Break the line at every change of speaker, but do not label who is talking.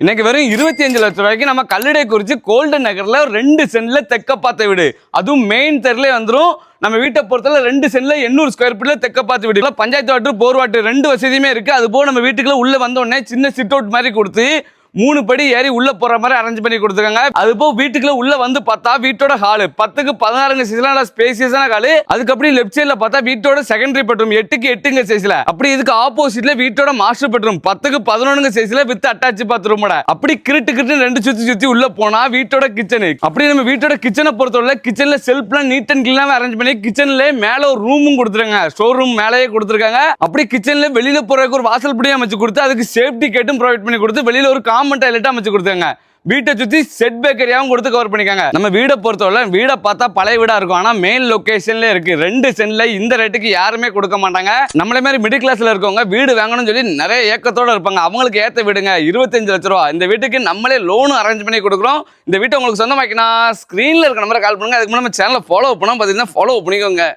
இன்னைக்கு வெறும் 25 லட்சம் ரூபாய்க்கு நம்ம கல்லடைக்குறிச்சி கோல்டன் நகர்ல 2 சென்ட்ல தெக்க பார்த்த வீடு, அதுவும் மெயின் தெருல வந்துடும். நம்ம வீட்டை பொறுத்தவரை 2 சென்ட்ல 800 ஸ்கொயர் ஃபீட்ல தெக்க பார்த்து வீடு, பஞ்சாயத்து வாட்டர் போர் வாட்டர் 2 வசதியுமே இருக்கு. அது போக நம்ம வீட்டுக்குள்ள உள்ள வந்த உடனே சின்ன சிட் அவுட் மாதிரி கொடுத்து 3 படி ஏறி உள்ள போற மாதிரி அரேஞ்ச் பண்ணி கொடுத்துருக்காங்க. அது போக வீட்டுக்குள்ள உள்ள வந்து பார்த்தா வீட்டோட ஹால் 10க்கு 16 சைஸ்ல ஸ்பேசியஸான ஹால். அதுக்கு அப்படி லெஃப்ட் சைடுல பார்த்தா வீட்டோட செகண்டரி பெட்ரூம் 8க்கு 8 சைஸ்ல. அப்படி இதுக்கு ஆப்போசிட்ல வீட்டோட மாஸ்டர் பெட்ரூம் 10க்கு 11 சைஸ்ல வித் அட்டாச் பாத்ரூமோட. அப்படி கிரிட்டு 2 சுத்தி உள்ள போனா வீட்டோட கிச்சன். அப்படி நம்ம வீட்டோட கிச்சனை பொறுத்தவரை கிச்சன்ல செல்ஃப்லாம் நீட் அண்ட் கிளீனா அரேஞ்ச் பண்ணி கிச்சன்ல மேல ஒரு ரூமும் கொடுத்துருக்காங்க, ஸ்டோர் ரூம் மேலேயே கொடுத்துருக்காங்க. அப்படி கிச்சன்ல வெளியில போறதுக்கு ஒரு வாசல் படியும் அமைச்சு கொடுத்து அதுக்கு சேஃப்டி கேட்டும் ப்ரொவைட் பண்ணி கொடுத்து வெளியில ஒரு காமன் டாய்லெட் அமைச்சு கொடுத்தாங்க. வீட்டை சுத்தி செட் பேக்கரியாவும் கொடுத்து கவர் பண்ணிக்காங்க. நம்ம வீடை பொறுத்தவரை வீடை பார்த்தா பழைய வீடா இருக்கும், ஆனா மெயின் லொகேஷன்ல இருக்கு. 2 சென்ட்ல இந்த ரேட்டுக்கு யாருமே கொடுக்க மாட்டாங்க. நம்மள மாதிரி மிடில் கிளாஸ்ல இருக்கவங்க வீடு வாங்கணும்னு சொல்லி நிறைய ஏக்கத்தோட இருப்பாங்க. அவங்களுக்கு ஏத்த வீடுங்க 25 லட்சம் ரூபா. இந்த வீட்டுக்கு நம்மளே லோனும் அரேஞ்ச் பண்ணி கொடுக்குறோம். இந்த வீட்டை உங்களுக்கு சொந்தமாக்கினா ஸ்கிரீன்ல இருக்க நம்பரை கால் பண்ணுங்க. அதுக்கு முன்னாடி நம்ம சேனலை ஃபாலோ பண்ணா பாத்தீங்கன்னா ஃபாலோ பண்ணிக்கோங்க.